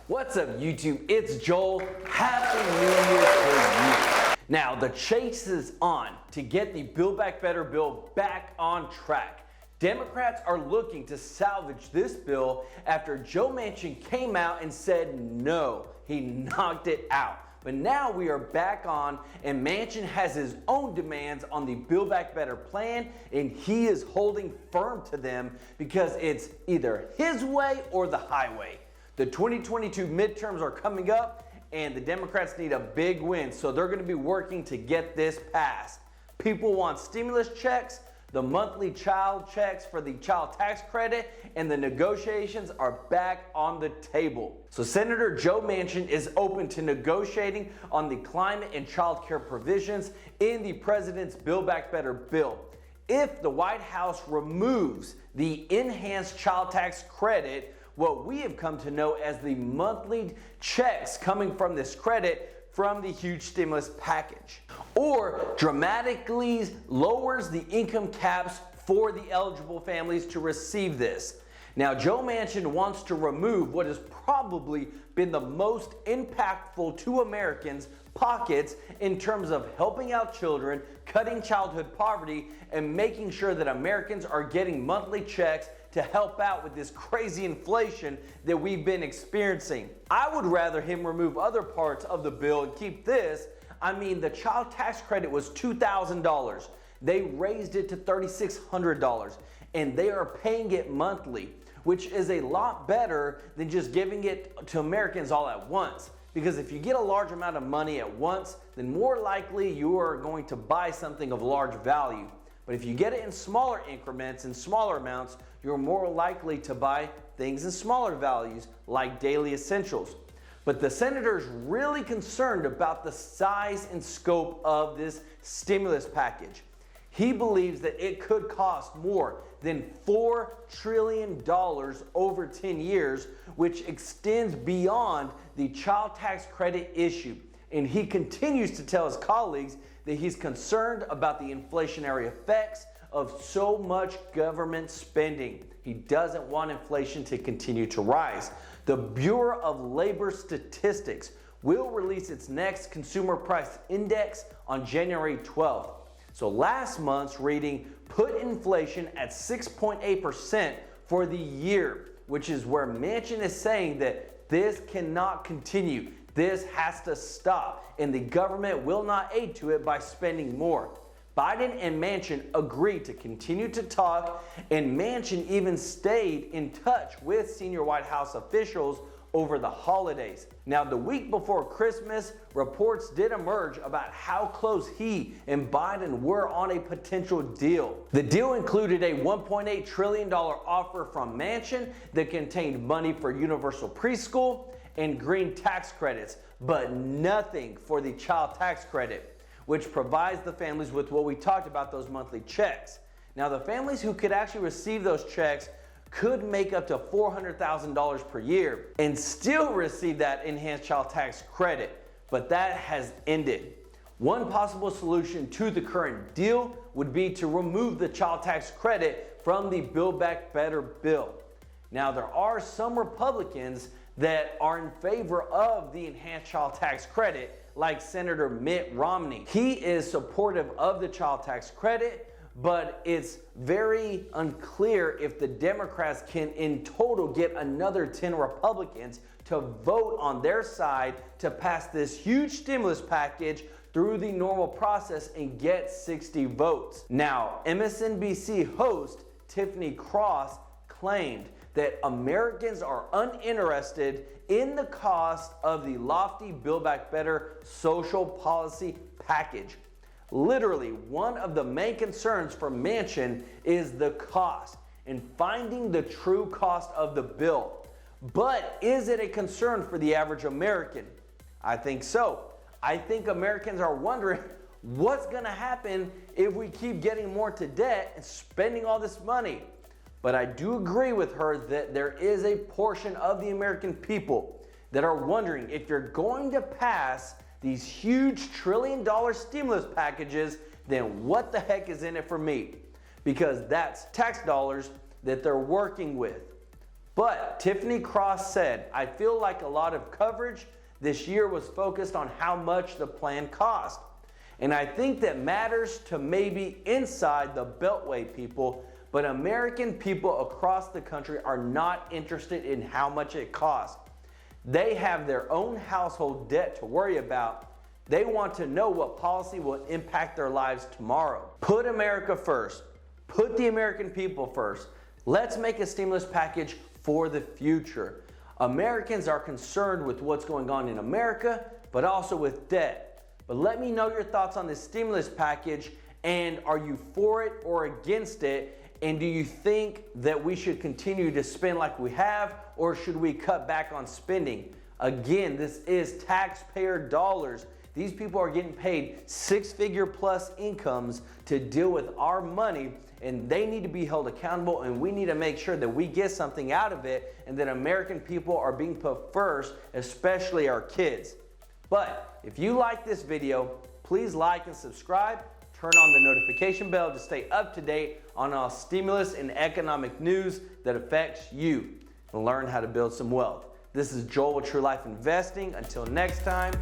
What's up, YouTube? It's Joel. Happy New Year to you. Now, the chase is on to get the Build Back Better bill back on track. Democrats are looking to salvage this bill after Joe Manchin came out and said no. He knocked it out. But now we are back on, and Manchin has his own demands on the Build Back Better plan, and he is holding firm to them because it's either his way or the highway. The 2022 midterms are coming up, and the Democrats need a big win, so they're going to be working to get this passed. People want stimulus checks, the monthly child checks for the child tax credit, and the negotiations are back on the table. So Senator Joe Manchin is open to negotiating on the climate and child care provisions in the president's Build Back Better bill. If the White House removes the enhanced child tax credit, what we have come to know as the monthly checks coming from this credit from the huge stimulus package, or dramatically lowers the income caps for the eligible families to receive this. Now, Joe Manchin wants to remove what has probably been the most impactful to Americans' pockets in terms of helping out children, cutting childhood poverty, and making sure that Americans are getting monthly checks to help out with this crazy inflation that we've been experiencing. I would rather him remove other parts of the bill and keep this. I mean, the child tax credit was $2,000. They raised it to $3,600, and they are paying it monthly, which is a lot better than just giving it to Americans all at once. Because if you get a large amount of money at once, then more likely you are going to buy something of large value. But if you get it in smaller increments and smaller amounts, you're more likely to buy things in smaller values like daily essentials. But the senator's really concerned about the size and scope of this stimulus package. He believes that it could cost more than $4 trillion over 10 years, which extends beyond the child tax credit issue. And he continues to tell his colleagues that he's concerned about the inflationary effects of so much government spending. He doesn't want inflation to continue to rise. The Bureau of Labor Statistics will release its next consumer price index on January 12th. So last month's reading put inflation at 6.8% for the year, which is where Manchin is saying that this cannot continue. This has to stop, and the government will not aid to it by spending more. Biden and Manchin agreed to continue to talk, and Manchin even stayed in touch with senior White House officials over the holidays. Now, the week before Christmas, reports did emerge about how close he and Biden were on a potential deal. The deal included a $1.8 trillion offer from Manchin that contained money for universal preschool and green tax credits, but nothing for the child tax credit, which provides the families with what we talked about, those monthly checks. Now, the families who could actually receive those checks could make up to $400,000 per year and still receive that enhanced child tax credit, but that has ended. One possible solution to the current deal would be to remove the child tax credit from the Build Back Better bill. Now, there are some Republicans that are in favor of the enhanced child tax credit, like Senator Mitt Romney. He is supportive of the child tax credit, but it's very unclear if the Democrats can in total get another 10 Republicans to vote on their side to pass this huge stimulus package through the normal process and get 60 votes. Now, MSNBC host Tiffany Cross claimed that Americans are uninterested in the cost of the lofty Build Back Better social policy package. Literally, one of the main concerns for Manchin is the cost and finding the true cost of the bill. But is it a concern for the average American? I think so. I think Americans are wondering what's going to happen if we keep getting more into debt and spending all this money. But I do agree with her that there is a portion of the American people that are wondering if you're going to pass these huge trillion-dollar stimulus packages, then what the heck is in it for me? Because that's tax dollars that they're working with. But Tiffany Cross said, I feel like a lot of coverage this year was focused on how much the plan cost. And I think that matters to maybe inside the Beltway people, but American people across the country are not interested in how much it costs. They have their own household debt to worry about. They want to know what policy will impact their lives tomorrow. Put America first. Put the American people first. Let's make a stimulus package for the future. Americans are concerned with what's going on in America, but also with debt. But let me know your thoughts on this stimulus package, and are you for it or against it? And do you think that we should continue to spend like we have, or should we cut back on spending? Again, this is taxpayer dollars. These people are getting paid six-figure plus incomes to deal with our money, and they need to be held accountable, and we need to make sure that we get something out of it and that American people are being put first, especially our kids. But if you like this video, please like and subscribe. Turn on the notification bell to stay up to date on all stimulus and economic news that affects you, and learn how to build some wealth. This is Joel with True Life Investing. Until next time,